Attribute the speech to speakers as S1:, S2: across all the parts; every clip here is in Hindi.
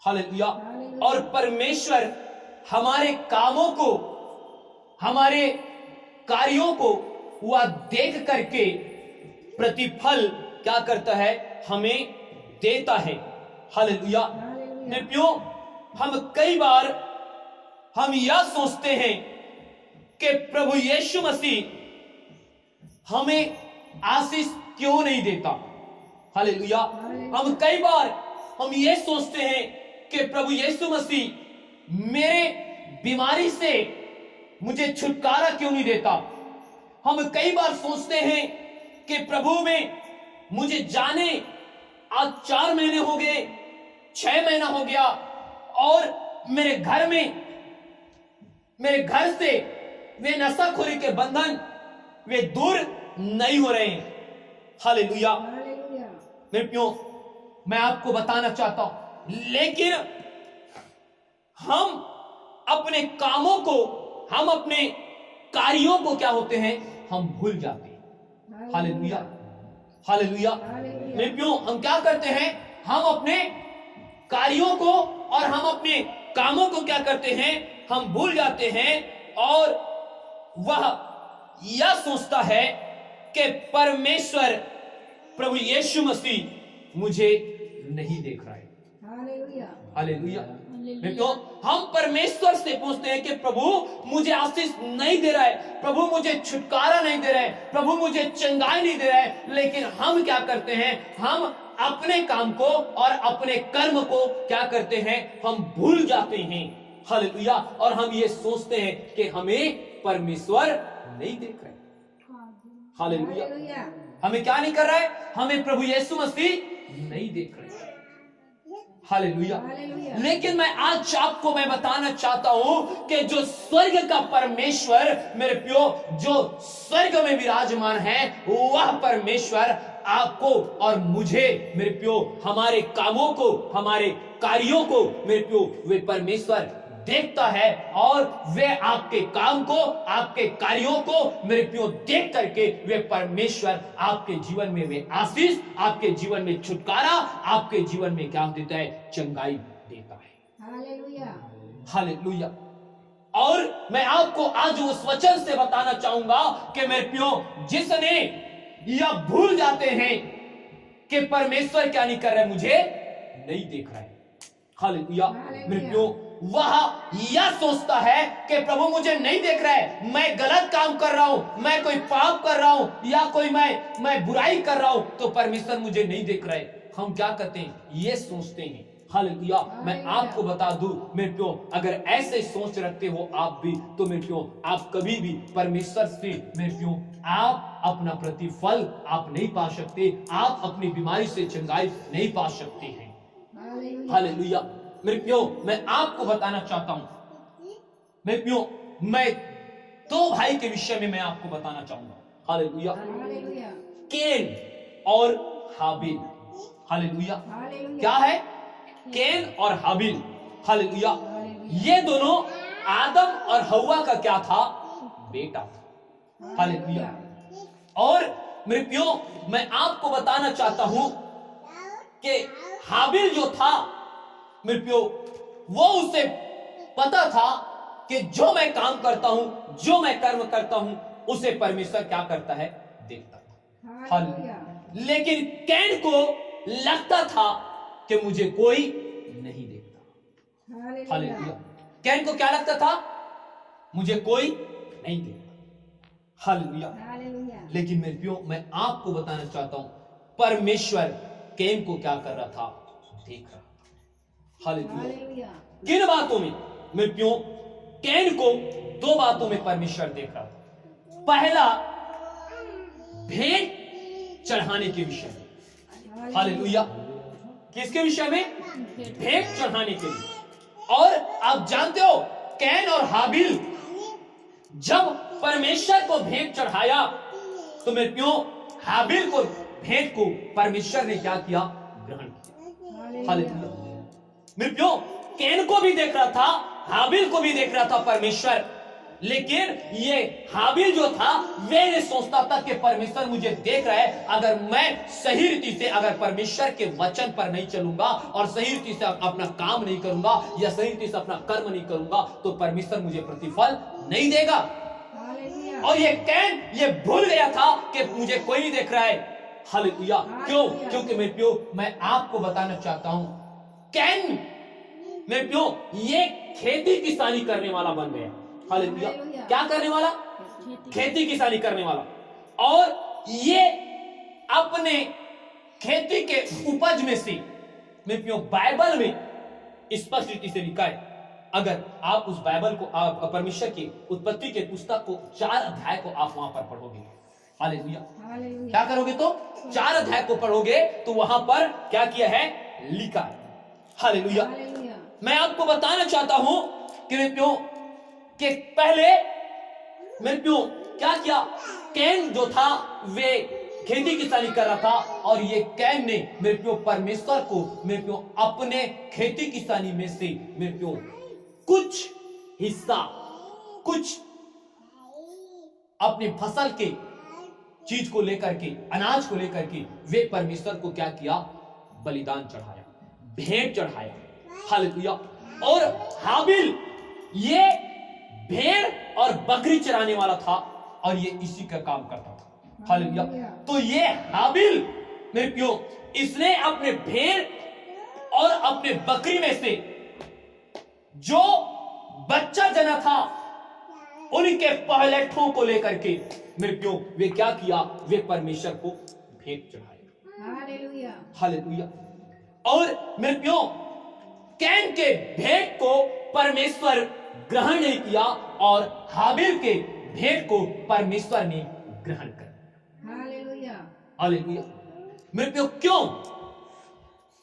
S1: हालेलुया। और परमेश्वर हमारे कामों को, हमारे कार्यों को वह देख करके प्रतिफल क्या करता है, हमें देता है। हालेलुया। प्रियो, हम कई बार हम यह सोचते हैं कि प्रभु यीशु मसीह हमें आशीष क्यों नहीं देता। हालेलुया। हम कई बार हम ये सोचते हैं कि प्रभु यीशु मसीह मेरे बीमारी से मुझे छुटकारा क्यों नहीं देता। हम कई बार सोचते हैं कि प्रभु में मुझे जाने आज 4 महीने हो गए, 6 महीना हो गया और मेरे घर से वे नशाखोरी के बंधन वे दूर नहीं हो रहे हैं। हालेलुया। मेरे प्रियो, मैं आपको बताना चाहता हूं, लेकिन हम अपने कामों को, हम अपने कार्यों को क्या होते हैं, हम भूल जाते हैं। हालेलुया। हालेलुया। मेरे प्रियो, हम क्या करते हैं, हम अपने कार्यों को और हम अपने कामों को क्या करते हैं, हम भूल जाते हैं और वह यह सोचता है कि परमेश्वर प्रभु यीशु मसीह मुझे नहीं देख रहा है। हालेलुया। हालेलुया। देखो, हम परमेश्वर से पूछते हैं कि प्रभु मुझे आशीष नहीं दे रहा है, प्रभु मुझे छुटकारा नहीं दे रहा है, प्रभु मुझे चंगाई नहीं दे रहा है। लेकिन हम क्या करते हैं, हम अपने काम को और अपने कर्म को क्या करते हैं, हम भूल जाते हैं। हालेलुया। और हम ये सोचते हैं कि हमें परमेश्वर नहीं देख रहा है। हालेलुया। हमें क्या नहीं कर रहा है, हमें प्रभु यीशु मसीह नहीं देख रहे। हालेलुया। लेकिन मैं आज आपको मैं बताना चाहता हूं कि जो स्वर्ग का परमेश्वर, मेरे प्रियो, जो स्वर्ग में विराजमान है, वह परमेश्वर आपको और मुझे, मेरे प्रियो, हमारे कामों को, हमारे कार्यों को, मेरे प्रियो, वे परमेश्वर देखता है और वे आपके काम को, आपके कार्यों को, मेरे प्रियो, देख करके वे परमेश्वर आपके जीवन में वे आशीष, आपके जीवन में छुटकारा, आपके जीवन में क्या देता है, चंगाई देता है। हालेलुया। हालेलुया। और मैं आपको आज उस वचन से बताना चाहूंगा कि मेरे प्रियो, जिसने यह भूल जाते हैं कि परमेश्वर क्या नहीं कर रहा है, मुझे नहीं देख रहा है। हालेलुया। मेरे प्रियो, वह यह सोचता है कि प्रभु मुझे नहीं देख रहा है, मैं गलत काम कर रहा हूं, मैं कोई पाप कर रहा हूं या कोई मैं बुराई कर रहा हूं, तो परमेश्वर मुझे नहीं देख रहा है। हम क्या करते हैं, ये सोचते हैं। हालेलुया। मैं आपको बता दूं मेरे प्रियो, अगर ऐसे सोच रखते हो आप भी, तो मेरे प्रियो, आप कभी भी परमेश्वर से, मेरे प्रियो, आप अपना प्रतिफल आप नहीं पा सकते, आप अपनी बीमारी से चंगाई नहीं पा सकते हैं। हालेलुया। मेरे प्रियो, मैं आपको बताना चाहता हूं, मेरे प्रियो, मैं 2 भाई के विषय में मैं आपको बताना चाहूंगा। हालेलुया। कैन और हाबिल। हालेलुया। क्या है, कैन और हाबिल। हालेलुया। ये दोनों आदम और हव्वा का क्या था, बेटा था। हालेलुया। और मेरे प्रियो, मैं आपको बताना चाहता हूं कि हाबिल जो था, मेरे प्रियो, वो उसे पता था कि जो मैं काम करता हूं, जो मैं कर्म करता हूं, उसे परमेश्वर क्या करता है, देखता था। हालेलुया। लेकिन कैन को लगता था कि मुझे कोई नहीं देखता। हालेलुया। कैन को क्या लगता था, मुझे कोई नहीं देखता। हालेलुया। लेकिन मेरे प्रियो, मैं आपको बताना चाहता हूं, परमेश्वर कैन को क्या कर रहा था, देख रहा था। हालेलुया। किन बातों में, मेरे प्रियो, कैन को 2 बातों में परमेश्वर देख रहा था। पहला, भेंट चढ़ाने के विषय में। हालेलुया। किसके विषय में, भेंट चढ़ाने के लिए। और आप जानते हो, कैन और हाबिल जब परमेश्वर को भेंट चढ़ाया, तो मेरे प्रियो, हाबिल को भेंट को परमेश्वर ने क्या किया, ग्रहण किया। हालेलुया। मेरे प्रियो, कैन को भी देख रहा था, हाबिल को भी देख रहा था परमेश्वर, लेकिन ये हाबिल जो था वे ये सोचता था कि परमेश्वर मुझे देख रहा है, अगर मैं सही रीति से अगर परमेश्वर के वचन पर नहीं चलूंगा और सही रीति से अपना काम नहीं करूंगा या सही रीति से अपना कर्म नहीं करूंगा तो परमेश्वर मुझे प्रतिफल नहीं देगा। और ये कैन ये भूल गया था कि मुझे कोई नहीं देख रहा है। हालेलुया। क्यों? क्योंकि मेरे प्यो मैं आपको बताना चाहता हूं, कैन मेरे प्यो ये खेती किसानी करने वाला बन गया। हालेलुया। क्या करने वाला? खेती किसानी करने वाला। और ये अपने खेती के उपज में से मेरे प्यो बाइबल में स्पष्ट रीति से लिखा है। अगर आप उस बाइबल को आप परमेश्वर की उत्पत्ति के पुस्तक को 4 अध्याय को आप वहां पर पढ़ोगे, हालेलुया, क्या करोगे तो 4 अध्याय को पढ़ोगे तो वहां पर क्या किया है लिखा है। हालेलुया। मैं आपको बताना चाहता हूं कि मेरे प्यो कि पहले मेरे प्यो क्या किया, कैन जो था वे खेती किसानी कर रहा था और ये कैन ने मेरे प्यो परमेश्वर को मेरे प्यो अपने खेती किसानी में से मेरे प्यो कुछ हिस्सा कुछ अपने फसल के चीज को लेकर के अनाज को लेकर के वे परमेश्वर को क्या किया, बलिदान चढ़ाया, भेंट चढ़ाया। हालेलुया। और हाबिल ये भेड़ और बकरी चराने वाला था और ये इसी का काम करता था। हालेलुया। तो ये हाबिल मेरे प्यो इसने अपने भेड़ और अपने बकरी में से जो बच्चा जना था उनके पहले ठों को लेकर के मेरे प्यो वे क्या किया, वे परमेश्वर को भेंट चढ़ाए। हालेलुया। हालेलुया। और मेरे प्यो कैन के भेंट को परमेश्वर ग्रहण नहीं किया और हाबिल के भेंट को परमेश्वर ने ग्रहण कर। हालेलुया। हालेलुया। मेरे प्यो क्यों?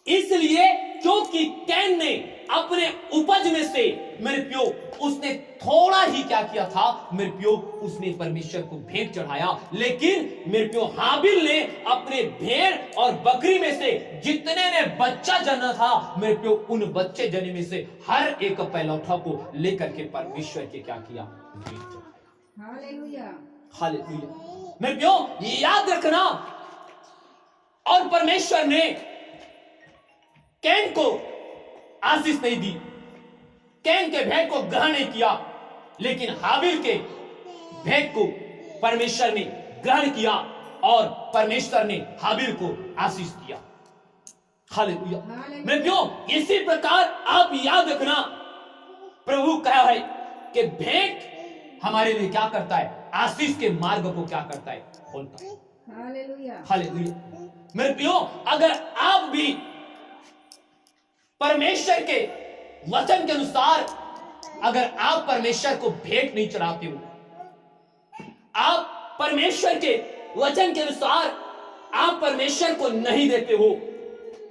S1: इसलिए क्योंकि कैन ने अपने उपज में से मेरे प्यो उसने थोड़ा ही क्या किया था, मेरे प्यो उसने परमेश्वर को भेंट चढ़ाया। लेकिन मेरे प्यो हाबिल ने अपने भेड़ और बकरी में से जितने ने बच्चा जना था मेरे प्यो उन बच्चे जने में से हर एक पहलौठा को लेकर के परमेश्वर के क्या किया, भेंट चढ़ाया। हालेलुया। हालेलुया। मेरे प्यो याद रखना, और परमेश्वर ने कैन को आशीष नहीं दी, कैन के भेंट को ग्रहण नहीं किया, लेकिन हाबिल के भेंट को परमेश्वर ने ग्रहण किया और परमेश्वर ने हाबिल को आशीष दिया। हालेलुया। मैं क्यों इसी प्रकार आप याद रखना, प्रभु कहा है कि भेंट हमारे लिए क्या करता है, आशीष के मार्ग को क्या करता है, खोलता है। हालेलुया। हालेलुया। मेरे प्रियो अगर आप भी परमेश्वर के वचन के अनुसार अगर आप परमेश्वर को भेंट नहीं चढ़ाते हो, आप परमेश्वर के वचन के अनुसार आप परमेश्वर को नहीं देते हो,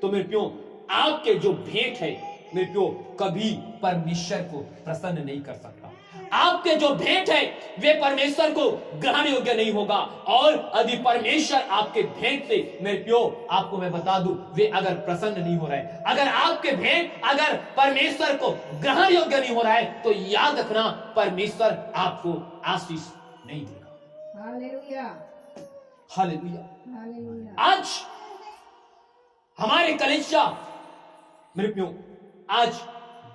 S1: तो मेरे प्यो आपके जो भेंट है मेरे प्यो कभी परमेश्वर को प्रसन्न नहीं कर सकता। आपके जो भेंट है वे परमेश्वर को ग्रहण योग्य नहीं होगा। और यदि परमेश्वर आपके भेंट से मेरे प्यो आपको मैं बता दूं वे अगर प्रसन्न नहीं हो रहा है, अगर आपके भेंट अगर परमेश्वर को ग्रहण योग्य नहीं हो रहा है, तो याद रखना परमेश्वर आपको आशीष नहीं देगा। हालेलुया। हालेलुया। हालेलुया। आज हमारे कलीसिया मेरे प्यो आज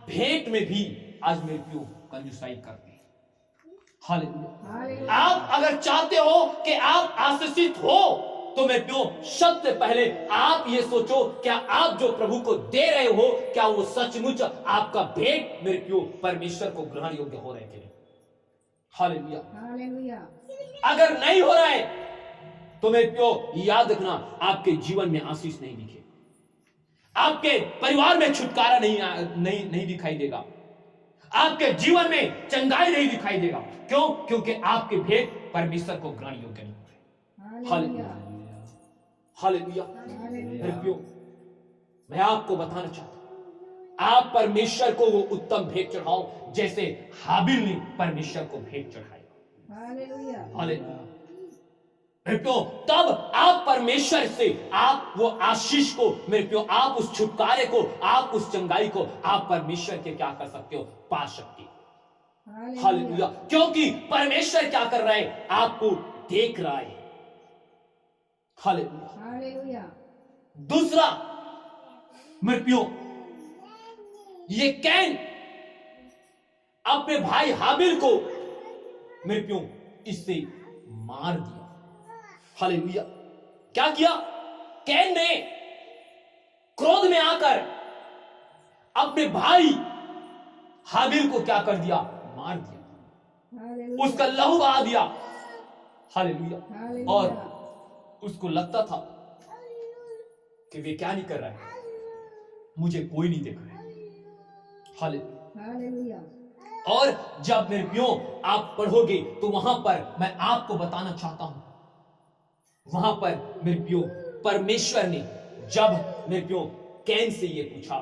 S1: भेंट में भी आज मेरे प्यो कंजूसाई करते हैं। हालेलुया। आप अगर चाहते हो कि आप आशीषित हो तो मेरे प्यो सबसे पहले आप ये सोचो क्या आप जो प्रभु को दे रहे हो क्या वो सचमुच आपका भेंट मेरे प्यो परमेश्वर को ग्रहण योग्य हो रहे हैं। हालेलुया। हालेलुया। अगर नहीं हो रहा है तो मेरे प्यो याद रखना आपके जीवन में आशीष नहीं दिखे, आपके परिवार में छुटकारा नहीं दिखाई देगा, आपके जीवन में चंगाई नहीं दिखाई देगा। क्यों? क्योंकि आपके भेंट परमेश्वर को ग्रहण योग्य नहीं हो रहे। हालेलुया। हालेलुया। मेरे प्यो मैं आपको बताना चाहता हूं आप परमेश्वर को वो उत्तम भेंट चढ़ाओ जैसे हाबिल ने परमेश्वर को भेंट चढ़ाई। हालेलुया। हालेलुया। मेरे प्यो तब आप परमेश्वर से आप वो आशीष को मेरे प्यो आप उस छुटकारे को आप उस चंगाई को आप परमेश्वर के क्या कर सकते हो, पा सकते हो। हालेलुया। क्योंकि परमेश्वर क्या कर रहा है, आपको देख रहा है। हालेलुया। दूसरा मेरे प्रियो, ये कैन अपने भाई हाबिल को मेरे प्रियो इससे मार दिया। हालेलुया। क्या किया, कैन ने क्रोध में आकर अपने भाई हाबिल को क्या कर दिया, मार दिया, उसका लहू बहा दिया। हालेलुया। और उसको लगता था कि वे क्या नहीं कर रहा है, मुझे कोई नहीं देख रहा है। हालेलुया। और जब मेरे प्रियो आप पढ़ोगे तो वहां पर मैं आपको बताना चाहता हूं, वहां पर मेरे प्रियो परमेश्वर ने जब मेरे प्रियो कैन से ये पूछा,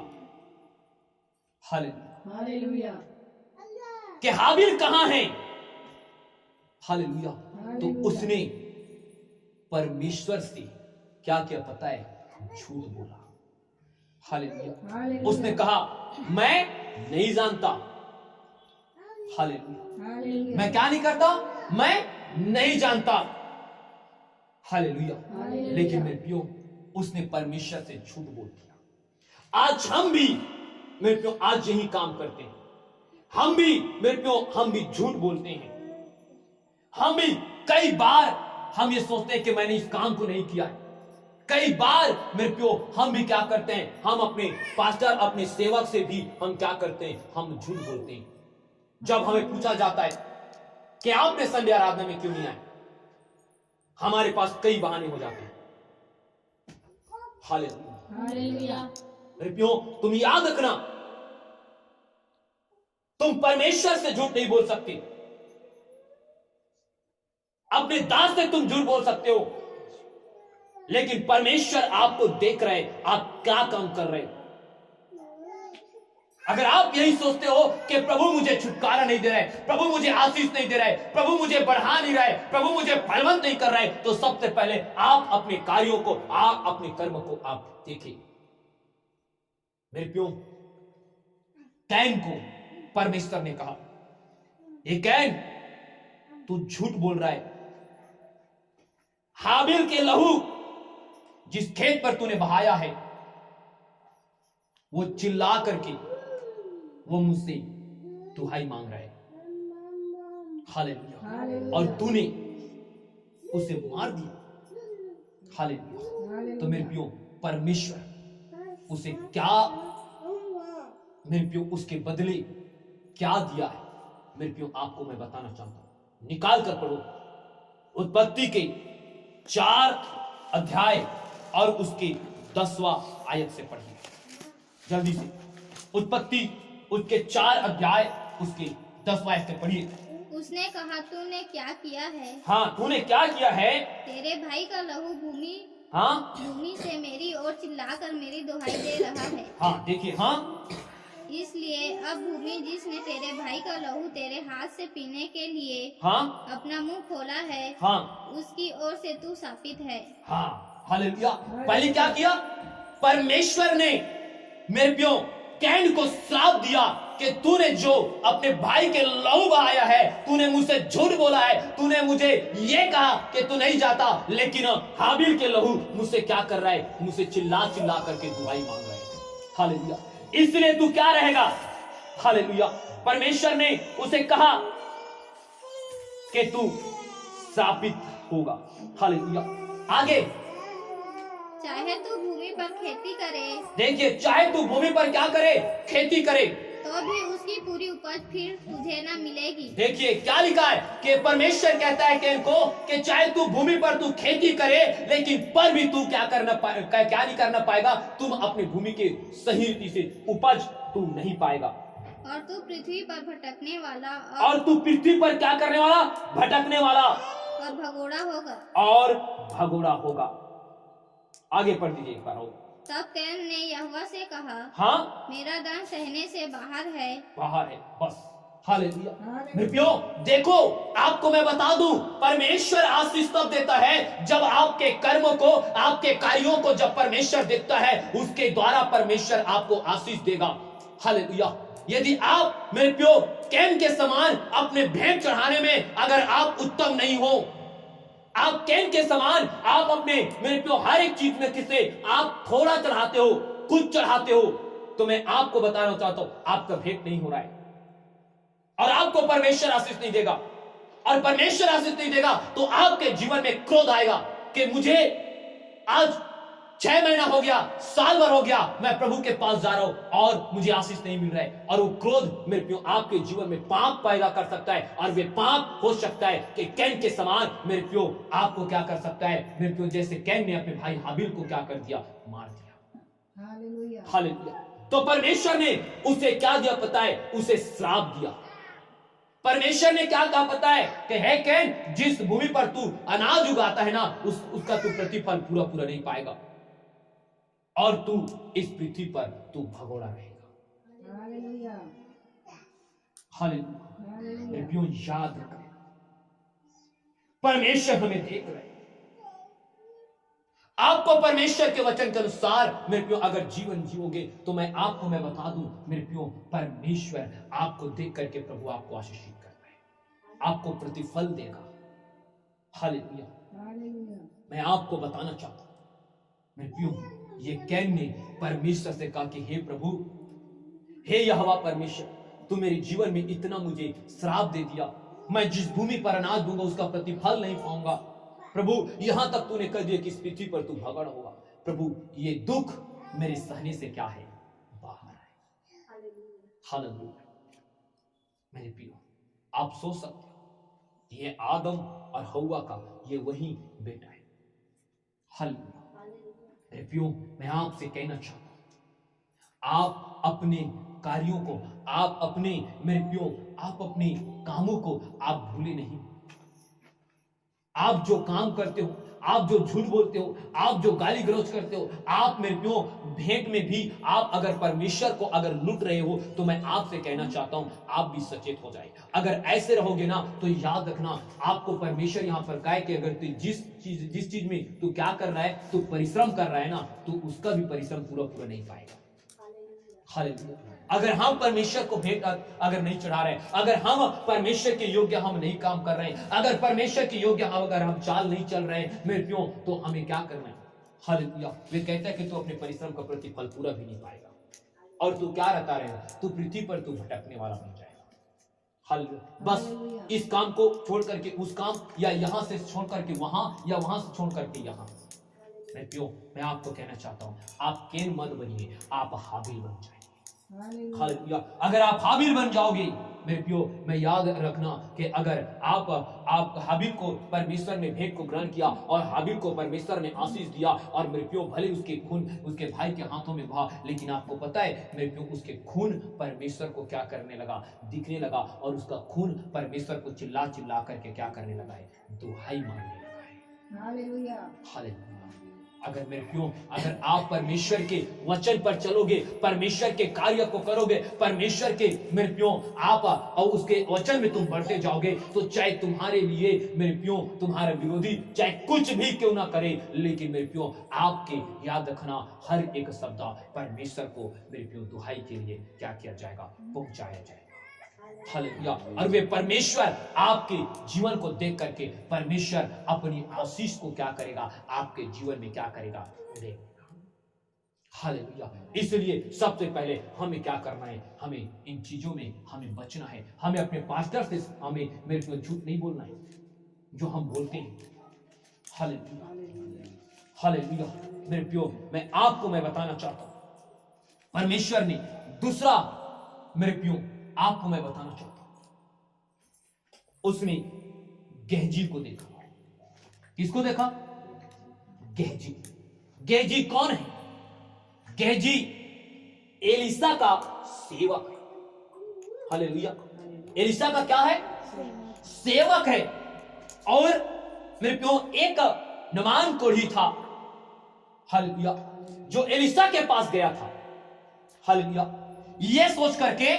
S1: हालेलुया, कि हाबिल कहां है, हालेलुया, तो उसने परमेश्वर से क्या किया पता है, झूठ बोला। हालेलुया। उसने कहा मैं नहीं जानता। हालेलुया। मैं क्या नहीं करता, मैं नहीं जानता। हालेलुया। लेकिन मेरे प्रियो उसने परमेश्वर से झूठ बोल दिया। आज हम भी मेरे प्रियो आज यही काम करते हैं। हम भी मेरे प्रियो हम भी झूठ बोलते हैं। हम भी कई बार हम ये सोचते हैं कि मैंने इस काम को नहीं किया है। कई बार मेरे प्रियो हम भी क्या करते हैं, हम अपने पास्टर अपने सेवक से भी हम क्या करते हैं, हम झूठ बोलते हैं। जब हमें पूछा जाता है कि आपने संडे आराधना में क्यों नहीं आए, हमारे पास कई बहाने हो जाते हैं। हालेलुया। मेरे प्रियो तुम याद रखना, तुम परमेश्वर से झूठ नहीं बोल सकते। अपने दास से तुम झूठ बोल सकते हो, लेकिन परमेश्वर आपको देख रहे, आप क्या काम कर रहे हो। अगर आप यही सोचते हो कि प्रभु मुझे छुटकारा नहीं दे रहा है, प्रभु मुझे आशीष नहीं दे रहा है, प्रभु मुझे बढ़ा नहीं रहा है, प्रभु मुझे बलवंत नहीं कर रहा है, तो सबसे पहले आप अपने कार्यों को, आप अपने कर्म को आप देखें। मेरे प्रियो कैन को परमेश्वर ने कहा, ये कैन तू झूठ बोल रहा है। हाबिल के लहू जिस खेत पर तूने बहाया है, वो चिल्ला करके वो मुझसे दुहाई मांग रहा है। हालेलुया। और तूने उसे मार दिया। हालेलुया। तो मेरे प्रियो परमेश्वर उसे क्या, मेरे प्रियो उसके बदले क्या दिया है, मेरे प्रियो आपको मैं बताना चाहता हूं। निकाल कर पढ़ो उत्पत्ति के 4 अध्याय और उसके 10वां आयत से पढ़िए जल्दी से। उत्पत्ति उसके 4 अध्याय उसके 10वां आयत से पढ़िए।
S2: उसने कहा तूने क्या किया है?
S1: हाँ, तूने क्या किया है?
S2: तेरे भाई का लहू भूमि से मेरी ओर चिल्लाकर मेरी दुहाई दे रहा है।
S1: हाँ देखिए, हाँ
S2: इसलिए अब भूमि जिसने तेरे भाई का लहू तेरे हाथ से पीने के लिए अपना मुंह खोला है, उसकी ओर से तू शापित है।
S1: हाँ हालेलुया। पहले क्या किया, परमेश्वर ने मेरे प्रियो कैन को श्राप दिया कि तूने जो अपने भाई के लहू बहाया है, तूने मुझसे झूठ बोला है, तूने मुझे ये कहा कि तू नहीं जाता, लेकिन हाबिल के लहू मुझसे क्या कर रहा है, मुझसे चिल्ला चिल्ला करके दुहाई मांग रहा है। हालेलुया। इसलिए तू क्या रहेगा। हालेलुया। परमेश्वर ने उसे कहा कि तू श्रापित होगा। हालेलुया। आगे,
S2: चाहे तू भूमि पर खेती करे,
S1: देखिए, चाहे तू भूमि पर क्या करे, खेती करे,
S2: तो भी उसकी पूरी उपज फिर तुझे न मिलेगी।
S1: देखिए क्या लिखा है कि परमेश्वर कहता है कैन को कि चाहे तू भूमि पर तू खेती करे, लेकिन पर भी तू क्या नहीं करना पाएगा, तुम अपनी भूमि के सही रीति से उपज तू नहीं पाएगा।
S2: और तू पृथ्वी पर भटकने वाला
S1: और तू पृथ्वी पर क्या करने वाला, भटकने वाला
S2: और भगोड़ा होगा।
S1: और भगोड़ा होगा। आगे पढ़ दीजिए एक बार और।
S2: तब कैन ने यहोवा से कहा,
S1: हाँ,
S2: मेरा दान सहने से बाहर है।
S1: बाहर है, बस। हालेलुया। मेरे प्रियो देखो, आपको मैं बता दूं, परमेश्वर आशीष तब देता है जब आपके कर्मों को, आपके कार्यों को जब परमेश्वर देखता है, उसके द्वारा परमेश्वर आपको आशीष देगा। हालेलुया। यदि आप मेरे प्यो कैन के समान अपने भेंट चढ़ाने में अगर आप उत्तम नहीं हो, आप कैन के समान आप अपने मेरे प्यो हर एक चीज में किसे आप थोड़ा चढ़ाते हो, कुछ चढ़ाते हो, तो मैं आपको बताना चाहता हूं आपका भेंट नहीं हो रहा है और आपको परमेश्वर आशीष नहीं देगा। और परमेश्वर आशीष नहीं देगा तो आपके जीवन में क्रोध आएगा कि मुझे आज 6 महीना हो गया, साल भर हो गया, मैं प्रभु के पास जा रहा हूं और मुझे आशीष नहीं मिल रहा है। और वो क्रोध मेरे प्यो आपके जीवन में पाप पैदा कर सकता है और वे पाप हो सकता है कि कैन के समान मेरे प्यो आपको क्या कर सकता है मेरे प्यो, जैसे कैन ने अपने भाई हाबिल को क्या कर दिया, मार दिया। Hallelujah, hallelujah. तो परमेश्वर ने उसे क्या दिया पता है, उसे श्राप दिया। परमेश्वर ने क्या कहा पता है कि है कैन, जिस भूमि पर तू अनाज उगाता है ना उसका तू प्रतिफल पूरा पूरा नहीं पाएगा और तू इस पृथ्वी पर तू भगोड़ा रहेगा। Hallelujah, hallelujah. याद रखें परमेश्वर हमें देख रहे हैं। आपको परमेश्वर के वचन के अनुसार मेरे प्यो अगर जीवन जियोगे तो मैं बता दूं मेरे प्यो, परमेश्वर आपको देख करके प्रभु आपको आशीषित कर रहा है, आपको प्रतिफल देगा। हालेलुया, मैं आपको बताना चाहता हूं मेरे प्यो, ये कैन ने परमेश्वर से कहा कि हे प्रभु, हे यहोवा परमेश्वर, तू मेरे जीवन में इतना मुझे श्राप दे दिया, मैं जिस भूमि पर अनाज दूंगा उसका प्रतिफल नहीं पाऊंगा। प्रभु यहां तक तूने कह दिया कि इस पृथ्वी पर तू भगड़ होगा। प्रभु ये दुख मेरे सहने से क्या है, बाहर है। हालेलुया। मेरे प्रियो, आप सोच सकते हो ये आदम और हव्वा का ये वही बेटा है। हालेलुया। मेरे प्रियो, मैं आपसे कहना चाहता हूं आप अपने कार्यों को, आप अपने मेरे प्रियो, आप अपने कामों को आप भूले नहीं। आप जो काम करते हो, आप जो झूठ बोलते हो, आप जो गाली गलौज करते हो, आप मेरे प्यो भेंट में भी आप अगर परमेश्वर को अगर लूट रहे हो तो मैं आपसे कहना चाहता हूं आप भी सचेत हो जाए। अगर ऐसे रहोगे ना तो याद रखना आपको परमेश्वर यहां पर कहे कि अगर तू जिस चीज में तू क्या कर रहा है, तू परिश्रम कर रहा है ना, तो उसका भी परिश्रम पूरा पूरा नहीं पाएगा। हालेलुया। अगर हम परमेश्वर को भेंट अगर नहीं चढ़ा रहे, अगर हम परमेश्वर के योग्य हम नहीं काम कर रहे हैं, अगर परमेश्वर के योग्य अगर हम चाल नहीं चल रहे हैं मेरे प्यो, तो हमें क्या करना है। हालेलुया। वे कहता है कि तू अपने परिश्रम का प्रतिफल पूरा भी नहीं पाएगा और तू क्या रहता रहेगा, तू पृथ्वी पर तू भटकने वाला बन जाएगा। हालेलुया। बस इस काम को छोड़ करके उस काम, या यहां से छोड़ करके वहां, या वहां से छोड़ करके यहां। मेरे प्यो, मैं आपको कहना चाहता हूं आप कैन मत बनिए, आप हाबिल बन जाए। हालेलुया। अगर आप हाबिल बन जाओगे मेरे प्यो, मैं याद रखना कि अगर आप हाबिल को परमेश्वर ने भेंट को ग्रहण किया और हाबिल को परमेश्वर ने आशीष दिया और मेरे प्यो भले उसके खून उसके भाई के हाथों में बहा, लेकिन आपको पता है मेरे प्यो उसके खून परमेश्वर को क्या करने लगा, दिखने लगा और उसका खून परमेश्वर को चिल्ला चिल्ला करके क्या करने लगा है, दुहाई मारने लगा है। Hallelujah, hallelujah. अगर मेरे प्यो, अगर आप परमेश्वर के वचन पर चलोगे, परमेश्वर के कार्य को करोगे, परमेश्वर के मेरे प्यो आप और उसके वचन में तुम बढ़ते जाओगे, तो चाहे तुम्हारे लिए मेरे प्यो तुम्हारा विरोधी चाहे कुछ भी क्यों ना करे, लेकिन मेरे प्यो आपके याद रखना हर एक शब्द परमेश्वर को मेरे प्यो दुहाई के लिए क्या किया जाएगा, पहुंचाया जाएगा। हालेलुया। और वे परमेश्वर आपके जीवन को देख करके परमेश्वर अपनी आशीष को क्या करेगा, आपके जीवन में क्या करेगा, देगा। हालेलुया। इसलिए सबसे पहले हमें क्या करना है, हमें इन चीजों में हमें बचना है। हमें अपने पास्टर से हमें मेरे को झूठ नहीं बोलना है जो हम बोलते हैं। Hallelujah, hallelujah. मेरे प्यो, मैं आपको बताना चाहता हूं परमेश्वर ने दूसरा मेरे प्यो आपको मैं बताना चाहता हूं, उसने गेहजी को देखा। किसको देखा, गेहजी। गेहजी कौन है, गेहजी एलिसा का सेवक है। हालेलुया। एलिसा का क्या है, सेवक है। और मेरे प्यो एक नमान कोढ़ी था, हालेलुया, जो एलिसा के पास गया था। हालेलुया। यह सोच करके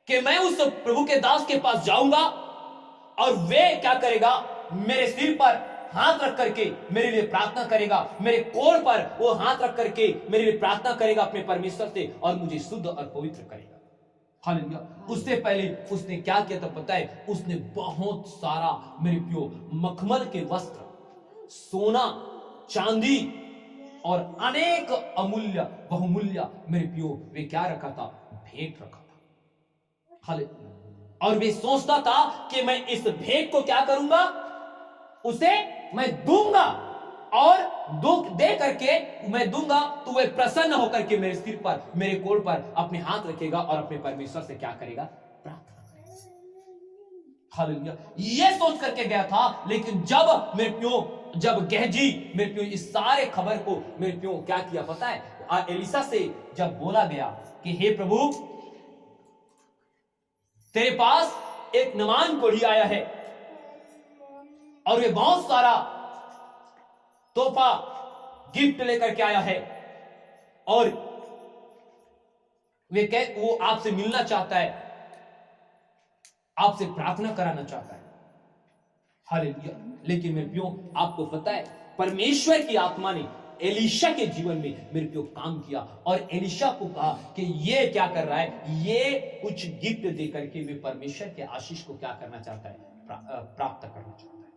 S1: कि मैं उस प्रभु के दास के पास जाऊंगा और वे क्या करेगा, मेरे सिर पर हाथ रख करके मेरे लिए प्रार्थना करेगा, मेरे कोर पर वो हाथ रख करके मेरे लिए प्रार्थना करेगा अपने परमेश्वर से और मुझे शुद्ध और पवित्र करेगा। हालेलुया। उससे पहले उसने क्या किया था पता है? उसने बहुत सारा मेरे प्यो मखमल के वस्त्र, सोना, चांदी और अनेक अमूल्य बहुमूल्य मेरे प्यो वे क्या रखा था? भेंट रखा था। हालेलुया। और वे सोचता था कि मैं इस भेंट को क्या करूंगा? उसे मैं दूंगा, और दुख दे करके मैं दूंगा तो वह प्रसन्न होकर के मेरे सिर पर, मेरे कोल पर अपने हाथ रखेगा और अपने परमेश्वर से क्या करेगा? प्रार्थना करेगा। हालेलुया। ये सोच करके गया था, लेकिन जब गेहजी मेरे प्यो इस सारे खबर को मेरे प्यो क्या किया पता है? एलिसा से जब बोला गया कि हे प्रभु, तेरे पास एक नमान कोढ़ी आया है और वे बहुत सारा तोहफा गिफ्ट लेकर के आया है, और वो आपसे मिलना चाहता है, आपसे प्रार्थना कराना चाहता है। हालेलुया। लेकिन मेरे प्यो आपको पता है, परमेश्वर की आत्मा ने एलिशा के जीवन में मेरे प्यो काम किया, और एलिशा को कहा कि ये क्या कर रहा है? ये कुछ गिफ्ट देकर के वे परमेश्वर के आशीष को क्या करना चाहता है? प्राप्त करना चाहता है।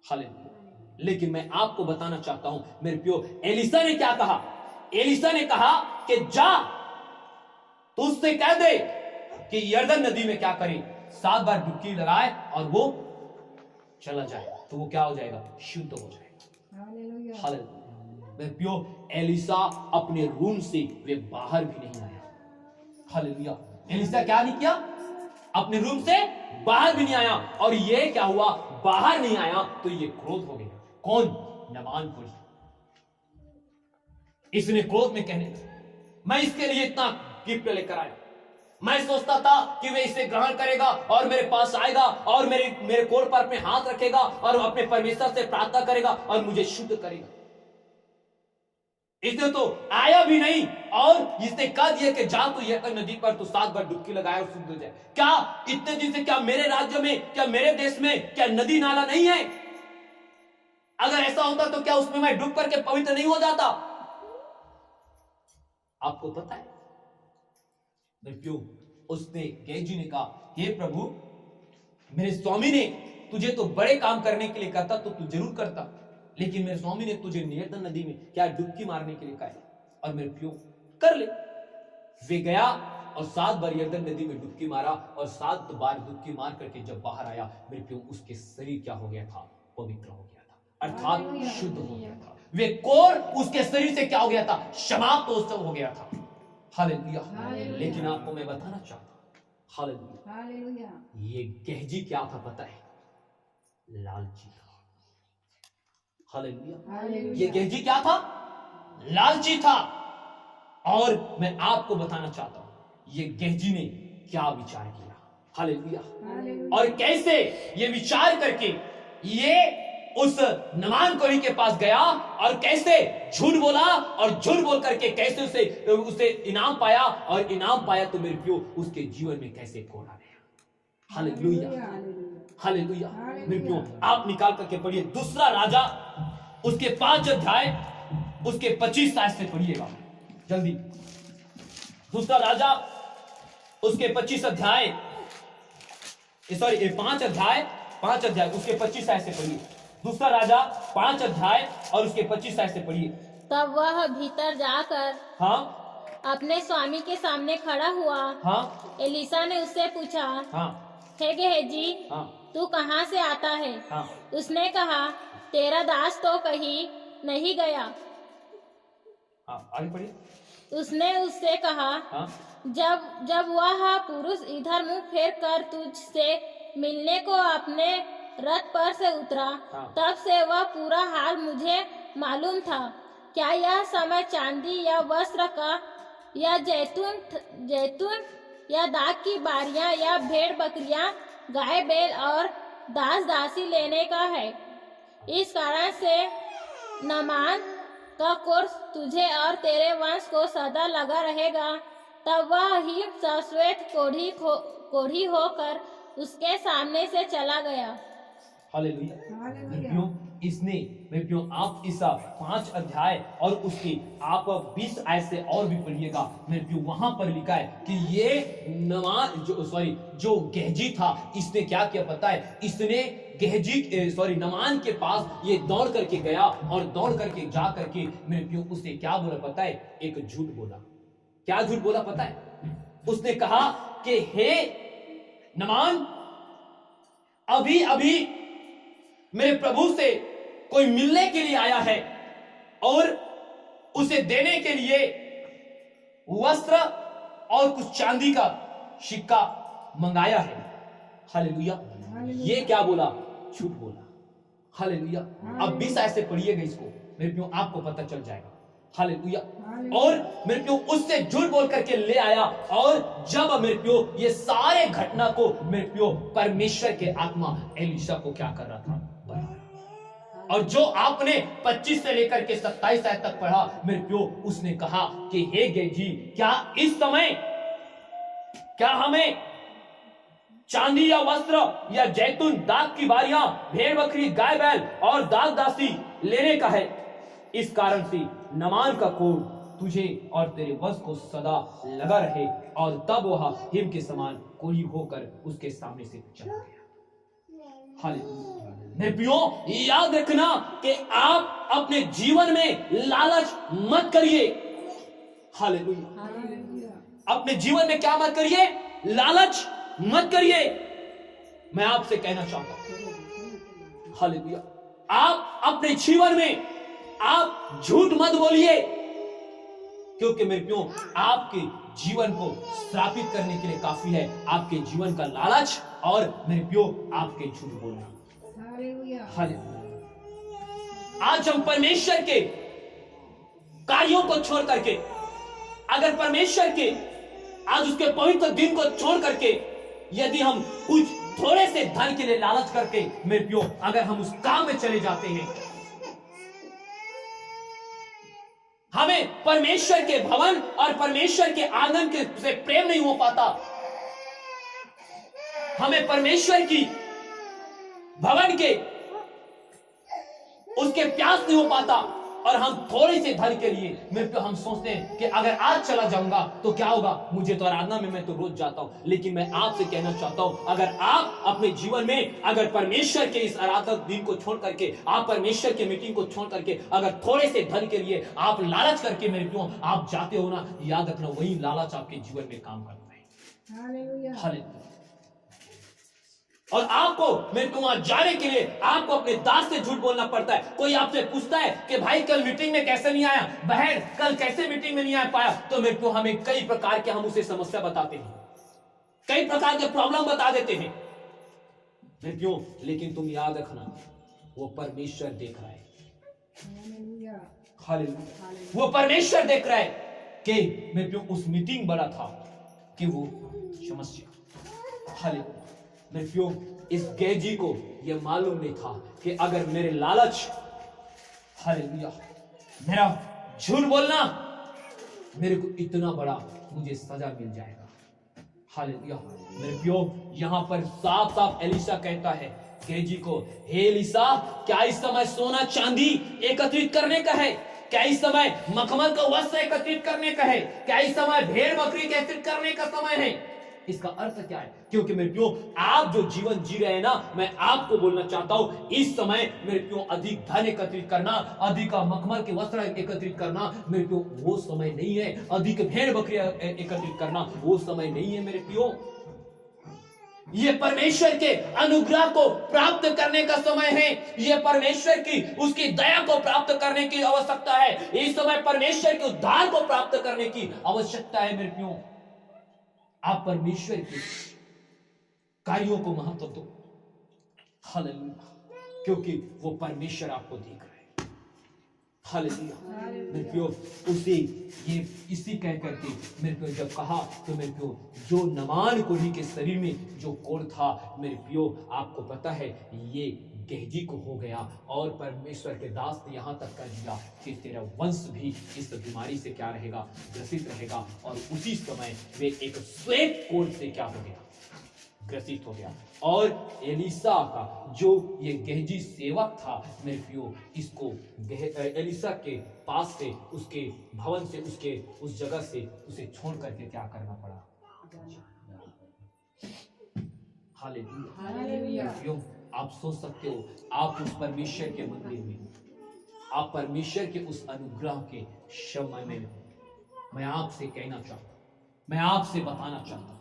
S1: हालेलुया। लेकिन मैं आपको बताना चाहता हूं मेरे प्यो, एलिशा ने क्या कहा? एलिशा ने कहा कि जा, तो उससे कह दे कि यरदन नदी में क्या करे? 7 बार डुबकी लगाए और वो चला जाए, तो वो क्या हो जाएगा? शुद्ध हो जाएगा। हालेलुया। मेरे प्यो, एलिशा अपने रूम से वे बाहर भी नहीं आया। हालेलुया। एलिशा क्या नहीं किया? अपने रूम से बाहर भी नहीं आया। और ये क्या हुआ? बाहर नहीं आया तो ये क्रोध हो गया। कौन? नमान कोढ़ी। इसने क्रोध में कहने लगा, मैं इसके लिए इतना गिफ्ट लेकर आया, मैं सोचता था कि वे इसे ग्रहण करेगा और मेरे पास आएगा और मेरे कोल पर अपने हाथ रखेगा और अपने परमेश्वर से प्रार्थना करेगा और मुझे शुद्ध करेगा। इसने तो आया भी नहीं, और इसने कह दिया कि जा तो यह नदी पर तो 7 बार डुबकी लगाए और शुद्ध हो जाए। क्या इतने दिन से क्या मेरे राज्य में, क्या मेरे देश में क्या नदी नाला नहीं है? अगर ऐसा होता तो क्या उसमें मैं डूब करके पवित्र नहीं हो जाता? आपको पता है क्यों? उसने गेहजी ने कहा, हे प्रभु, मेरे स्वामी ने तुझे तो बड़े काम करने के लिए कहता तो तू जरूर करता, लेकिन मेरे स्वामी ने तुझे यरदन नदी में क्या डुबकी मारने के लिए कहा है, और मेरे प्यो कर ले। वे गया और 7 बार यरदन नदी में डुबकी मारा, और 7 बार डुबकी मार करके जब बाहर आया मेरे प्यो, उसके शरीर क्या हो गया था? पवित्र हो गया था, अर्थात शुद्ध हो गया था। वे कोढ़ उसके शरीर से क्या हो गया था? समाप्त हो गया था। हालेलुया। लेकिन आपको मैं बताना चाहता हूं, हालेलुया, ये गेहजी क्या था पता है? लालची था। हालेलुया। ये गेहजी क्या था? लालची था। और मैं आपको बताना चाहता हूं ये गेहजी ने क्या विचार किया। हालेलुया। और कैसे ये विचार करके ये उस नमान कोढ़ी के पास गया और कैसे झूठ बोला, और झूठ बोल करके कैसे उसे इनाम पाया, और इनाम पाया तो मेरे प्यो उसके जीवन में कैसे कोढ़ आ गया। हालेलुया। हालेलुया। मेरे प्यो आप निकाल करके पढ़िए दूसरा राजा उसके 5 अध्याय उसके 25 आयत से पढ़िएगा जल्दी। दूसरा राजा उसके 25 अध्याय, सॉरी 5 अध्याय उसके 25 आयत से पढ़िए। दूसरा राजा 5 अध्याय और उसके 25 आयत से पढ़िए।
S3: तब वह भीतर जाकर अपने स्वामी के सामने खड़ा हुआ। एलिशा ने उससे पूछा, हे गेहजी, तू कहाँ से आता है? उसने कहा, तेरा दास तो कहीं नहीं गया।
S1: आगे पढ़िए।
S3: उसने उससे कहा, जब वह पुरुष इधर मुंह फेर कर तुझसे मिलने को अपने रथ पर से उतरा, तब से वह पूरा हाल मुझे मालूम था। क्या यह समय चांदी या वस्त्र का, या जैतून या दाख की बारियां, या भेड़ बकरियां, गाय बैल और दास दासी लेने का है? इस कारण से नामान का कोढ़ तुझे और तेरे वंश को सदा लगा रहेगा। तब वह ही सश्वेत कोढ़ी होकर उसके सामने से चला गया।
S1: हालेलुया। इसने मेरे प्रियो आप इस 5 अध्याय और उसकी आप 20 आयत से और भी पढ़िएगा मेरे प्रियो, वहां पर लिखा है कि ये जो गेहजी था इसने क्या किया पता है, इसने नमान के पास ये दौड़ करके गया और दौड़ करके जा करके मेरे प्रियो उसने क्या बोला पता है, एक झूठ बोला। क्या झूठ बोला पता है? उसने कहा कि हे नमान, अभी अभी मेरे प्रभु से कोई मिलने के लिए आया है और उसे देने के लिए वस्त्र और कुछ चांदी का सिक्का मंगाया है। हालेलुया। ये क्या बोला? झूठ बोला। हालेलुया। अब 20 आयत से पढ़िएगा इसको मेरे प्रियो, आपको पता चल जाएगा। हालेलुया। और मेरे प्रियो उससे झूठ बोल करके ले आया, और जब मेरे प्रियो ये सारे घटना को मेरे प्रियो परमेश्वर के आत्मा एलीशा को क्या कर रहा था, और जो आपने 25 से लेकर के 27 आयत तक पढ़ा मेरे प्रियो, उसने कहा कि हे गेहजी, क्या इस समय क्या हमें चांदी या वस्त्र या जैतून, दाख की बारियां, भेड़ बकरी, गाय बैल और दास दासी लेने का है? इस कारण से नमान का कोढ़ तुझे और तेरे वंश को सदा लगा रहे। और तब वह हिम के समान कोढ़ी होकर उसके सामने से चला गया। हालेलुया। मेरे प्रियो याद रखना कि आप अपने जीवन में लालच मत करिए। हालेलुया। अपने जीवन में क्या मत करिए? लालच मत करिए। मैं आपसे कहना चाहता हूं, हालेलुया, आप अपने जीवन में आप झूठ मत बोलिए, क्योंकि मेरे प्रियो आपके जीवन को श्रापित करने के लिए काफी है आपके जीवन का लालच और मेरे प्रियो आपके झूठ बोलना। आज हम परमेश्वर के कार्यों को छोड़ करके, अगर परमेश्वर के आज उसके पवित्र दिन को छोड़ करके यदि हम कुछ थोड़े से धन के लिए लालच करके मेरे प्रियो अगर हम उस काम में चले जाते हैं, हमें परमेश्वर के भवन और परमेश्वर के आंगन के से प्रेम नहीं हो पाता, हमें परमेश्वर की भवन के उसके प्यास नहीं हो पाता, और हम थोड़े से धन के लिए मेरे को हम सोचते हैं कि अगर आज चला जाऊंगा तो क्या होगा, मुझे तो आराधना में मैं तो रोज जाता हूं। लेकिन मैं आपसे कहना चाहता हूं, अगर आप अपने जीवन में अगर परमेश्वर के इस आराधना दिन को छोड़ करके, आप परमेश्वर के मीटिंग को छोड़ करके अगर थोड़े से धन के लिए आप लालच करके मेरे को आप जाते हो ना, याद रखना वही लालच आपके जीवन में काम करता है। हालेलुया। और आपको मेरे को वहां जाने के लिए आपको अपने दास से झूठ बोलना पड़ता है। कोई आपसे पूछता है कि भाई कल मीटिंग में कैसे नहीं आया, बहन कल कैसे मीटिंग में नहीं आ पाया, तो मेरे को हमें कई प्रकार के हम उसे समस्या बताते हैं, कई प्रकार के प्रॉब्लम बता देते हैं। मेरे क्यों? लेकिन तुम याद रखना वो परमेश्वर देख रहा है। हालेलुया। वो परमेश्वर देख रहा है कि मेरे क्यों उस मीटिंग बड़ा था कि वो समस्या। हालेलुया। मेरे प्रियो इस गेहजी को यह मालूम नहीं था कि अगर मेरे लालच, हालेलुया, मेरा झूठ बोलना मेरे को इतना बड़ा मुझे सजा मिल जाएगा। हालेलुया। मेरे प्रियो यहां पर साफ साफ एलीशा कहता है गेहजी को, हे एलीशा, क्या इस समय सोना चांदी एकत्रित करने का है? क्या इस समय मखमल का वस्त्र एकत्रित करने का है? क्या इस समय भेड़ बकरी एकत्रित करने का समय है? इसका अर्थ क्या है? क्योंकि मेरे प्रियो आप जो जीवन जी रहे हैं ना, मैं आपको बोलना चाहता हूं इस समय मेरे प्रियो अधिक धन एकत्रित करना, अधिक मखमल के वस्त्र एकत्रित करना मेरे प्रियो वो समय नहीं है, अधिक भेड़ बकरी एकत्रित करना वो समय नहीं है मेरे प्रियो। ये परमेश्वर के अनुग्रह को प्राप्त करने का समय है, ये परमेश्वर की उसकी दया को प्राप्त करने की आवश्यकता है, इस समय परमेश्वर के उद्धार को प्राप्त करने की आवश्यकता है मेरे प्रियो। आप परमेश्वर के कार्यों को महत्व दो। हालेलुया। क्योंकि वो परमेश्वर आपको देख रहा है। हालेलुया। मेरे प्रियो उसे ये इसी कह करके मेरे प्रियो जब कहा तो मेरे प्रियो जो नमान कोढ़ी के शरीर में जो कोढ़ था मेरे प्रियो आपको पता है ये गेहजी को हो गया, और परमेश्वर के दास ने यहां तक कर दिया कि तेरा वंश भी इस बीमारी से क्या रहेगा, ग्रसित रहेगा। और उसी समय वे एक श्वेत कोढ़ से क्या हो गया, ग्रसित हो गया। और एलिसा का जो ये गेहजी सेवक था मेरे प्रियो, इसको एलिसा के पास से, उसके भवन से, उसके उस जगह से उसे छोड़ करके क्या करना पड़ा। हालेलुया। आप सोच सकते हो, आप उस परमेश्वर के मंदिर में, आप परमेश्वर के उस अनुग्रह के समय में हो। मैं आपसे कहना चाहता हूं, मैं आपसे बताना चाहता हूं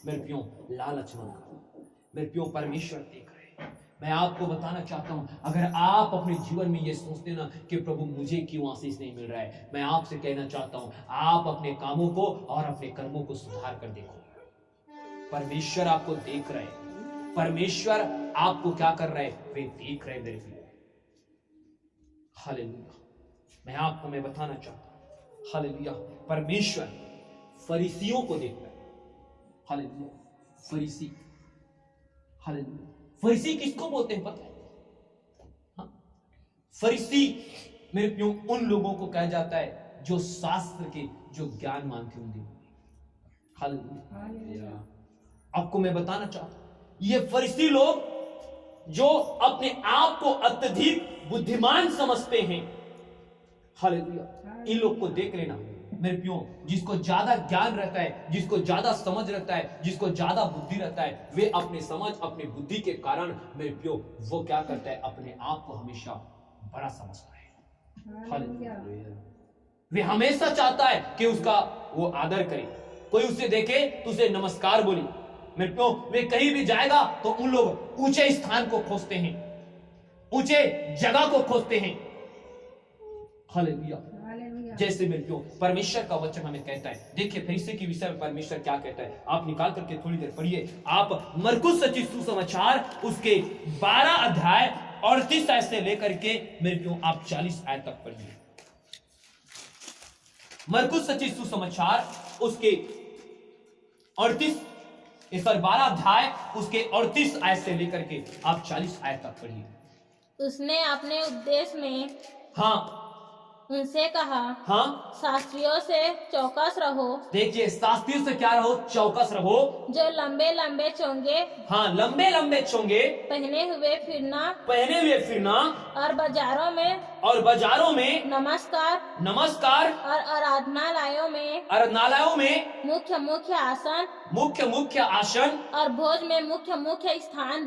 S1: मेरे प्रियो, लालच मत करो मेरे प्रियो, परमेश्वर देख रहे हैं। मैं आपको बताना चाहता हूं, अगर आप अपने जीवन में ये सोचते ना कि प्रभु मुझे क्यों आशीष नहीं मिल रहा है, मैं आपसे कहना चाहता हूं, आप अपने कामों को और अपने कर्मों को सुधार कर देखो। परमेश्वर आपको देख रहे हैं, परमेश्वर आपको क्या कर रहे हैं, वे देख रहे हैं मेरे प्रियो। हालेलुया। मैं बताना चाहता हूं, हालेलुया, परमेश्वर फरीसियों को देखता है। हालेलुया, फरीसी, हालेलुया। फरीसी किसको बोलते हैं पता है? हाँ? फरीसी मेरे प्रियो उन लोगों को कहा जाता है जो शास्त्र के जो ज्ञान मानते होंगे। हालेलुया। आपको मैं बताना चाहता हूं, ये फरीसी लोग जो अपने आप को अत्यधिक बुद्धिमान समझते हैं, हालेलुया, इन लोग को देख लेना मेरे प्रियो। जिसको ज्यादा ज्ञान रहता है, जिसको ज्यादा समझ रहता है, जिसको ज्यादा बुद्धि रहता है, वे अपने समझ, अपनी बुद्धि के कारण मेरे प्रियो वो क्या करता है, अपने आप को हमेशा बड़ा समझता है। हालेलुया। वे हमेशा चाहता है कि उसका वो आदर करे, कोई उसे देखे तो उसे नमस्कार बोले मेरे प्रियो। वे कहीं भी जाएगा तो उन लोग ऊंचे स्थान को खोजते हैं, ऊंचे जगह को खोजते हैं। हालेलुया। जैसे मेरे प्रियो परमेश्वर का वचन हमें कहता है, देखिए फरीसी के विषय में परमेश्वर क्या कहता है, आप निकाल करके थोड़ी देर पढ़िए। आप मरकुस रचित सुसमाचार उसके 12 अध्याय 38 आयत से लेकर के मेरे प्रियो आप 40 आयत तक पढ़िए। मरकुस रचित सुसमाचार उसके 12 अध्याय उसके 38 आयत से लेकर के आप 40 आयत तक पढ़िए।
S3: उसने अपने उपदेश में
S1: हाँ
S3: उनसे कहा,
S1: हाँ,
S3: शास्त्रियों से चौकस रहो।
S1: देखिए, शास्त्रियों से क्या रहो, चौकस रहो,
S3: जो लंबे लंबे चोंगे,
S1: हाँ, लंबे लंबे चोंगे
S3: पहने हुए फिरना और बाजारों में नमस्कार और आराधनालयों में मुख्य मुख्य आसन और भोज में मुख्य स्थान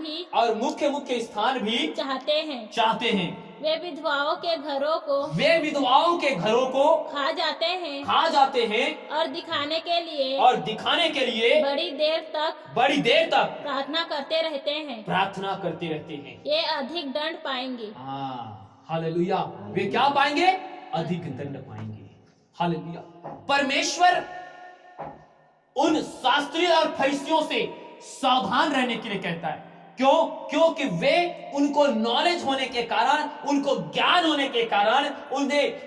S3: भी चाहते हैं। वे विधवाओं के घरों को खा जाते हैं और दिखाने के लिए बड़ी देर तक प्रार्थना करते रहते हैं। ये अधिक दंड पाएंगे।
S1: हालेलुया। वे क्या पाएंगे, अधिक दंड पाएंगे। हालेलुया। परमेश्वर उन शास्त्रियों और फरीसियों से सावधान रहने के लिए कहता है। क्योंकि वे उनको नॉलेज होने के कारण, उनको ज्ञान होने के कारण,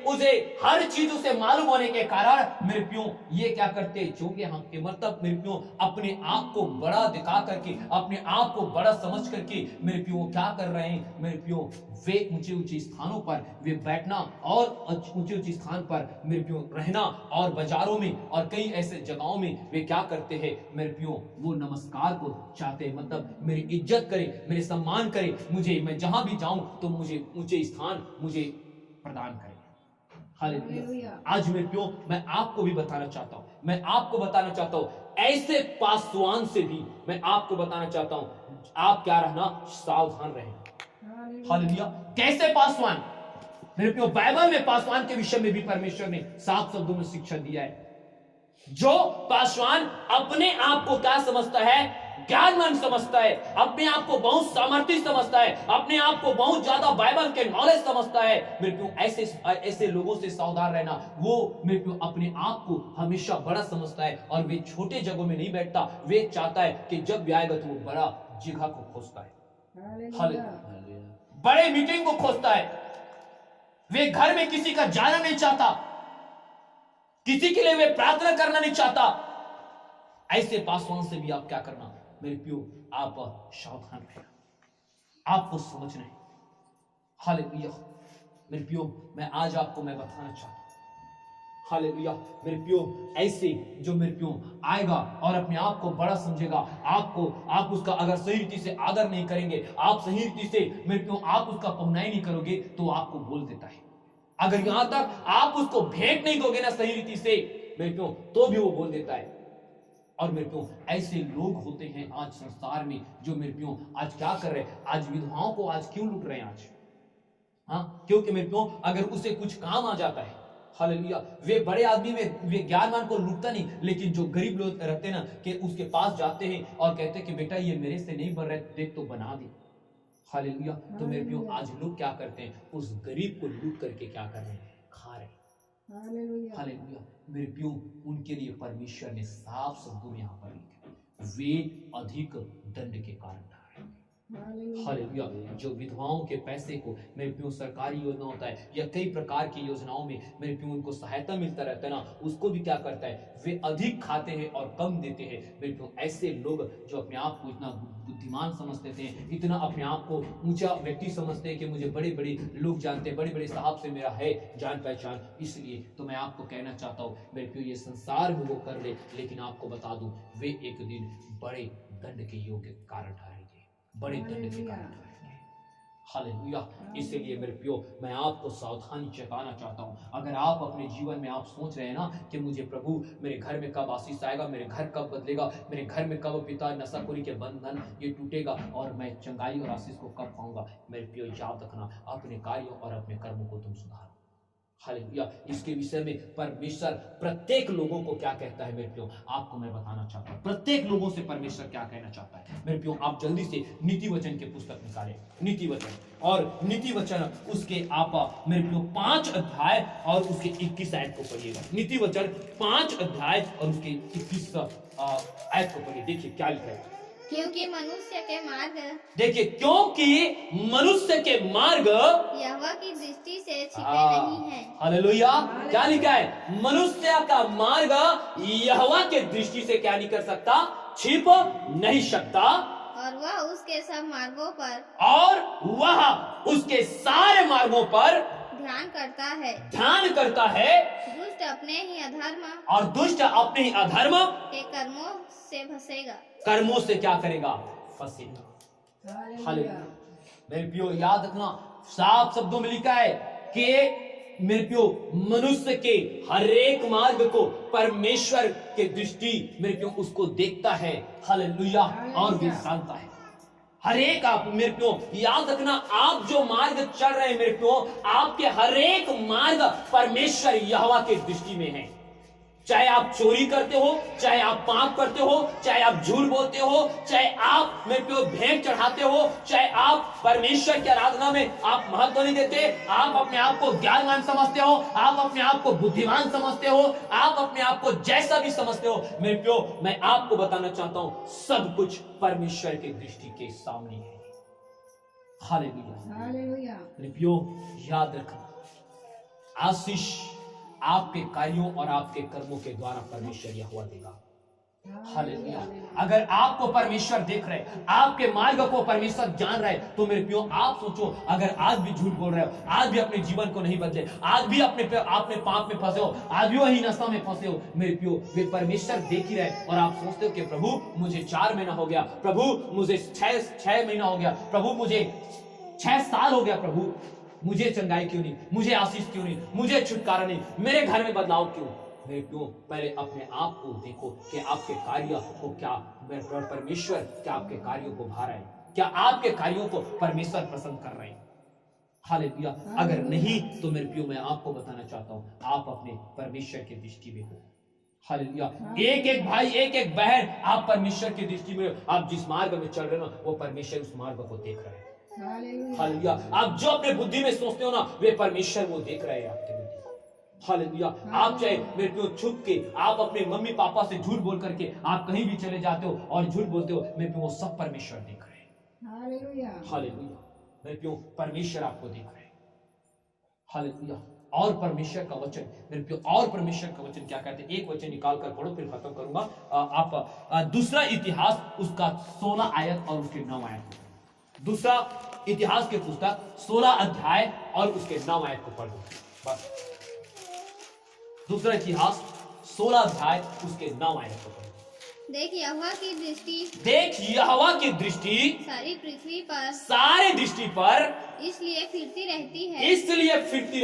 S1: उसे हर चीज उसे मालूम होने के कारण मेरे प्रियो ये क्या करते, चोंगे हाँकते, मतलब मेरे प्रियो अपने आप को बड़ा दिखा करके, अपने आप को बड़ा समझ करके मेरे प्रियो क्या कर रहे हैं मेरे प्रियो, वे ऊंचे ऊंचे स्थानों पर वे बैठना और ऊंचे ऊंचे स्थान पर मेरे प्रियो रहना, और बाजारों में और कई ऐसे जगहों में वे क्या करते हैं मेरे प्रियो, वो नमस्कार को चाहते हैं, मतलब मेरी इज्जत करे, मेरे सम्मान करे, मैं जहां भी जाऊं तो मुझे ऊंचे स्थान मुझे प्रदान करे। हालेलुया। आज मेरे प्रियो मैं आपको भी बताना चाहता हूं, ऐसे पासवान से भी मैं आपको बताना चाहता हूं, आप क्या रहना, सावधान रहें। हालेलुया। कैसे पासवान, मेरे प्रियो बाइबल में पासवान के विषय में भी परमेश्वर ने साफ शब्दों में शिक्षा दिया है। जो पासवान अपने आप को क्या समझता है, ज्ञानवान समझता है, अपने आप को बहुत सामर्थ्य समझता है, अपने आप को बहुत ज्यादा बाइबल के नॉलेज समझता है, मेरे प्रियो ऐसे लोगों से सावधान रहना। वो मेरे प्रियो अपने आप को हमेशा बड़ा समझता है और वे छोटे जगहों में नहीं बैठता, वे चाहता है कि जब भी आएगा तो वो बड़ा जगह को खोजता है, बड़े मीटिंग को खोजता है। वे घर में किसी का जाना नहीं चाहता, किसी के लिए वे प्रार्थना करना नहीं चाहता। ऐसे पासवान से भी आप क्या करना मेरे प्रियो, आप सावधान रहना, आपको समझना है। हालेलुया। मेरे प्रियो मैं आज आपको बताना चाहता हूं, हालेलुया। मेरे प्यो ऐसे जो मेरे प्यो आएगा और अपने आप को बड़ा समझेगा, आप उसका अगर सही रीति से आदर नहीं करेंगे, आप सही रीति से मेरे प्यो आप उसका पहुनाई नहीं करोगे तो आपको बोल देता है। अगर यहां तक आप उसको भेंट नहीं दोगे ना सही रीति से मेरे प्यो, तो भी वो बोल देता है। और मेरे प्यो ऐसे लोग होते हैं आज संसार में जो मेरे प्यो आज क्या कर रहे हैं, आज विधवाओं को आज क्यों लूट रहे हैं आज? हाँ, क्योंकि मेरे प्यो अगर उसे कुछ काम आ जाता है, हालेलुया, वे बड़े आदमी में वे ज्ञानवान को लूटता नहीं, लेकिन जो गरीब लोग रहते हैं ना कि उसके पास जाते हैं और कहते हैं कि बेटा ये मेरे से नहीं बन रहा है, देख तो बना दे। हालेलुया। तो मेरे प्यो आज लोग क्या करते हैं, उस गरीब को लूट करके क्या कर रहे हैं, खा रहे हैं। हालेलुया। मेरे प्यो उनके लिए परमेश्वर ने साफ शब्दों में यहाँ पर लिखा, वे अधिक दंड के कारण हालेलुया। जो विधवाओं के पैसे को मेरे प्यो सरकारी योजना होता है या कई प्रकार की योजनाओं में मेरे प्यो उनको सहायता मिलता रहता है ना, उसको भी क्या करता है, वे अधिक खाते हैं और कम देते हैं। मेरे प्यो ऐसे लोग जो अपने आप को इतना बुद्धिमान समझते हैं, इतना अपने आप को ऊंचा व्यक्ति समझते हैं कि मुझे बड़े बड़े लोग जानते हैं, बड़े बड़े साहब से मेरा है जान पहचान, इसलिए तो मैं आपको कहना चाहता हूँ मेरे प्यो ये संसार में वो कर ले, लेकिन आपको बता दूं वे एक दिन बड़े दंड के योग्य कारण ठहरेंगे, बड़े दंड के कारण ठहरेंगे। हालेलुया। इसलिए मेरे प्यो मैं आपको सावधानी चेताना चाहता हूँ, अगर आप अपने जीवन में आप सोच रहे हैं ना कि मुझे प्रभु मेरे घर में कब आशीष आएगा, मेरे घर कब बदलेगा, मेरे घर में कब पिता नशाखोरी के बंधन ये टूटेगा और मैं चंगाई और आशीष को कब पाऊंगा, मेरे प्यो याद रखना अपने कार्यों और अपने कर्मों को तुम सुधारो। हालेलुया। इसके विषय में परमेश्वर प्रत्येक लोगों को क्या कहता है मेरे प्यो, आपको मैं बताना चाहता हूँ प्रत्येक लोगों से परमेश्वर क्या कहना चाहता है। मेरे प्यो आप जल्दी से नीति वचन के पुस्तक निकालें, नीति वचन, और नीति वचन उसके आप मेरे प्यो 5 अध्याय और उसके 21 आयत को पढ़िएगा। नीति वचन 5 अध्याय और उसके 21 आयत को पढ़िए। देखिए क्या लिखा है,
S2: क्योंकि मनुष्य के मार्ग,
S1: देखिए क्योंकि मनुष्य के मार्ग
S2: यहोवा की दृष्टि से छिपे नहीं है।
S1: हालेलुया। क्या लिखा है, मनुष्य का मार्ग यहोवा के दृष्टि से क्या नहीं कर सकता, छिप नहीं सकता,
S2: और वह उसके सब मार्गों पर,
S1: और वह उसके सारे मार्गों पर
S2: ध्यान करता है, दुष्ट अपने ही अधर्म,
S1: और दुष्ट अपने ही अधर्म
S2: के कर्मों से फंसेगा,
S1: कर्मों से क्या करेगा, फंसेगा। हालेलुया। मेरे प्यो याद रखना साफ शब्दों में लिखा है कि मेरे प्यो मनुष्य के हर एक मार्ग को परमेश्वर के दृष्टि मेरे प्यो उसको देखता है। हालेलुया। और भी जानता है हर एक। आप मेरे प्यो याद रखना, आप जो मार्ग चल रहे हैं मेरे प्यो, आपके हर एक मार्ग परमेश्वर यहोवा के दृष्टि में है। चाहे आप चोरी करते हो, चाहे आप पाप करते हो, चाहे आप झूठ बोलते हो, चाहे आप मेरे प्यो भेंट चढ़ाते हो, चाहे आप परमेश्वर की आराधना में आप महत्व नहीं देते, आप अपने आप को ज्ञानवान समझते हो, आप अपने आप को बुद्धिमान समझते हो, आप अपने आप को जैसा भी समझते हो, मेरे प्यो मैं आपको बताना चाहता हूं सब कुछ परमेश्वर की दृष्टि के सामने है। हालेलुया। मेरे प्यो याद रखना, आशीष आपके कार्यों और आपके कर्मों के द्वारा परमेश्वर यहोवा देगा। हालेलुया। अगर आपको परमेश्वर देख रहे, आपके मार्ग को परमेश्वर जान रहे, तो मेरे प्यो आप सोचो, अगर आज भी झूठ बोल रहे हो, आज भी अपने जीवन को नहीं बदले, आज भी अपने पाप में फंसे हो, आज भी वही नशा में फंसे हो, मेरे प्यो वे परमेश्वर देख ही रहे, और आप सोचते हो कि प्रभु मुझे 4 महीना हो गया, प्रभु मुझे 6 महीना हो गया, प्रभु मुझे 6 साल हो गया, प्रभु मुझे चंगाई क्यों नहीं, मुझे आशीष क्यों नहीं, मुझे छुटकारा नहीं, मेरे घर में बदलाव क्यों। मेरे प्यो पहले अपने आप को देखो कि आपके कार्य को क्या परमेश्वर क्या आपके कार्यों को भा रहा है, क्या आपके कार्यों को परमेश्वर पसंद कर रहे हैं। हालेलुया। अगर नहीं तो मेरे प्यो मैं आपको बताना चाहता हूं आप अपने परमेश्वर की दृष्टि में हो। हालेलुया। एक भाई एक बहन आप परमेश्वर की दृष्टि में, आप जिस मार्ग में चल रहे हो ना वो परमेश्वर उस मार्ग को देख रहे हैं। हालेलुया। आप जो अपने बुद्धि में सोचते हो ना वे परमेश्वर वो देख रहे हैं आपकी बुद्धि। हालेलुया। आप चाहे मेरे प्यो छुप के आप अपने मम्मी पापा से झूठ बोल करके आप कहीं भी चले जाते हो और झूठ बोलते हो, मेरे प्यो वो सब परमेश्वर देख रहे हैं। हालेलुया। मेरे प्यो परमेश्वर आपको देख रहे हैं। हालेलुया। और परमेश्वर का वचन मेरे प्यो, और परमेश्वर का वचन क्या कहते हैं, एक वचन निकाल कर पढ़ो फिर खत्म करूंगा। आप दूसरा इतिहास उसका 16 आयत और उसके 9 आयत, दूसरा इतिहास के पुस्तक 16 अध्याय और उसके 9 आयत को पढ़ो। बस दूसरा इतिहास 16 अध्याय उसके 9 आयत को पढ़ो।
S2: देख यहोवा की दृष्टि सारी पृथ्वी पर
S1: सारे दृष्टि पर
S2: इसलिए फिरती रहती है
S1: इसलिए फिरती